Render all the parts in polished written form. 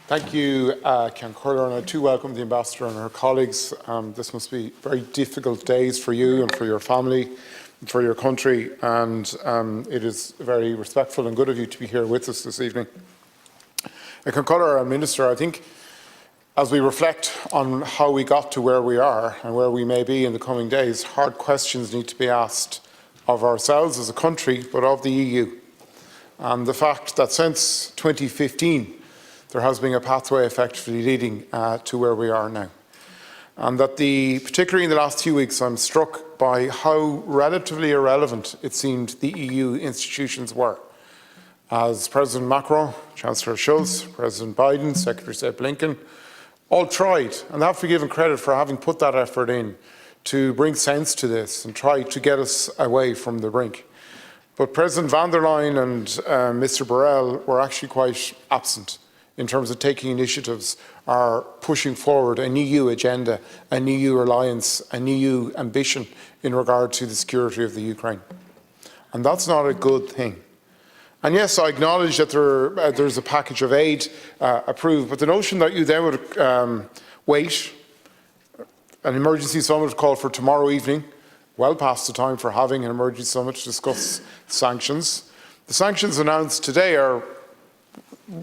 Thank you, Ceann Corder, and I too welcome the Ambassador and her colleagues. This must be very difficult days for you and for your family and for your country, and it is very respectful and good of you to be here with us this evening. Ceann Corder, Minister, I think as we reflect on how we got to where we are and where we may be in the coming days, hard questions need to be asked of ourselves as a country, but of the EU. And the fact that since 2015, there has been a pathway effectively leading to where we are now. And that particularly in the last few weeks, I'm struck by how relatively irrelevant it seemed the EU institutions were. As President Macron, Chancellor Schulz, President Biden, Secretary of State Blinken, all tried, and they have to be given credit for having put that effort in to bring sense to this and try to get us away from the brink. But President von der Leyen and Mr. Borrell were actually quite absent in terms of taking initiatives or pushing forward an EU agenda, an EU alliance, an EU ambition in regard to the security of the Ukraine. And that's not a good thing. And yes, I acknowledge that there's a package of aid approved, but the notion that you then would wait, an emergency summit called for tomorrow evening, well past the time for having an emergency summit to discuss sanctions. The sanctions announced today are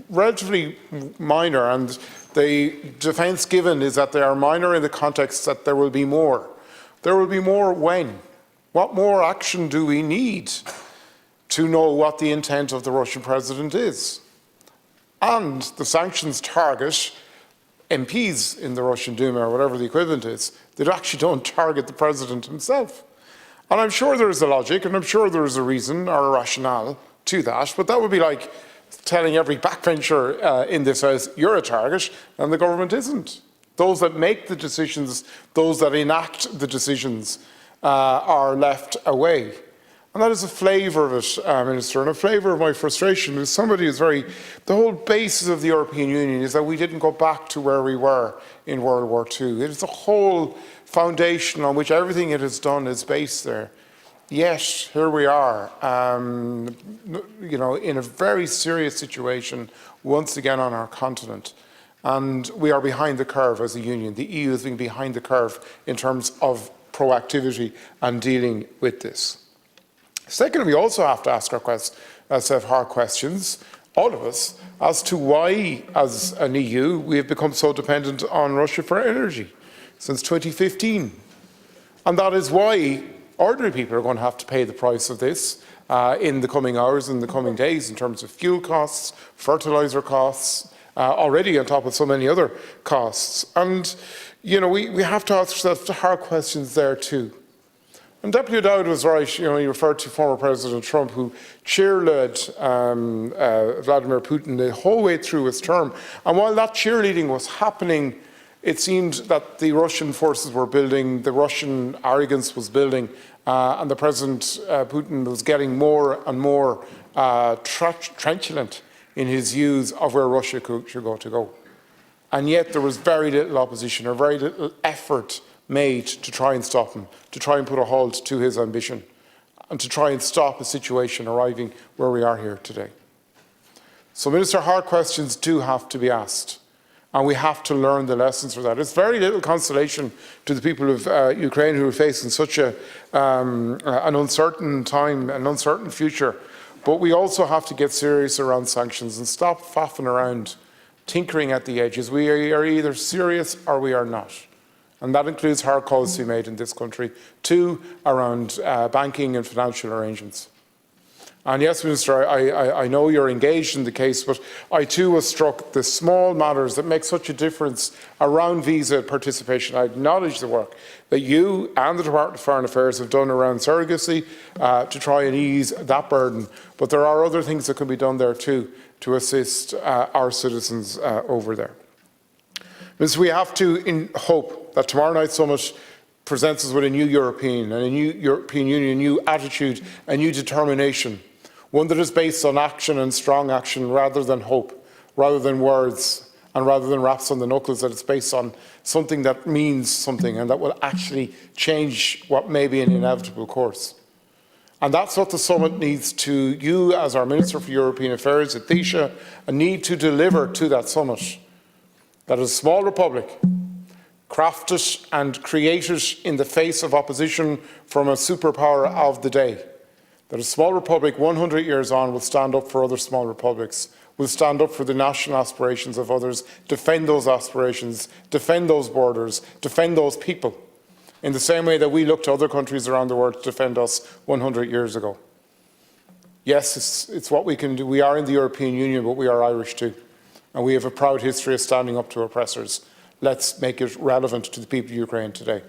relatively minor, and the defence given is that they are minor in the context that there will be more. There will be more when? What more action do we need to know what the intent of the Russian president is? And the sanctions target MPs in the Russian Duma, or whatever the equivalent is. They actually don't target the president himself. And I'm sure there is a logic, and I'm sure there is a reason or a rationale to that, but that would be like telling every backbencher in this House, you're a target, and the government isn't. Those that make the decisions, those that enact the decisions are left away. And that is a flavour of it, Minister, and a flavour of my frustration. As somebody who's the whole basis of the European Union is that we didn't go back to where we were in World War II. It is the whole foundation on which everything it has done is based there. Yet, here we are, in a very serious situation once again on our continent. And we are behind the curve as a union. The EU has been behind the curve in terms of proactivity and dealing with this. Second, we also have to ask ourselves hard questions, all of us, as to why, as an EU, we have become so dependent on Russia for energy since 2015. And that is why ordinary people are going to have to pay the price of this in the coming hours, in the coming days, in terms of fuel costs, fertiliser costs, already on top of so many other costs. And, we have to ask ourselves hard questions there too. And Deputy O'Dowd was right, he referred to former President Trump, who cheerled Vladimir Putin the whole way through his term. And while that cheerleading was happening, it seemed that the Russian forces were building, the Russian arrogance was building, and the President Putin was getting more and more truculent in his views of where Russia should go. And yet there was very little opposition or very little effort made to try and stop him, to try and put a halt to his ambition, and to try and stop a situation arriving where we are here today. So, Minister, hard questions do have to be asked, and we have to learn the lessons from that. It's very little consolation to the people of Ukraine who are facing such an uncertain time, an uncertain future, but we also have to get serious around sanctions and stop faffing around, tinkering at the edges. We are either serious or we are not. And that includes hard calls to be made in this country, too, around banking and financial arrangements. And yes, Minister, I know you're engaged in the case, but I too was struck the small matters that make such a difference around visa participation. I acknowledge the work that you and the Department of Foreign Affairs have done around surrogacy to try and ease that burden. But there are other things that can be done there too to assist our citizens over there. Because we have to hope that tomorrow night's summit presents us with a new European Union, a new attitude, a new determination, one that is based on action and strong action rather than hope, rather than words, and rather than raps on the knuckles, that it's based on something that means something and that will actually change what may be an inevitable course. And that's what the summit needs to, you as our Minister for European Affairs, at Taoiseach, need to deliver to that summit. that a small republic, crafted and created in the face of opposition from a superpower of the day, that a small republic 100 years on will stand up for other small republics, will stand up for the national aspirations of others, defend those aspirations, defend those borders, defend those people, in the same way that we look to other countries around the world to defend us 100 years ago. Yes, it's what we can do. We are in the European Union, but we are Irish too. And we have a proud history of standing up to oppressors. Let's make it relevant to the people of Ukraine today.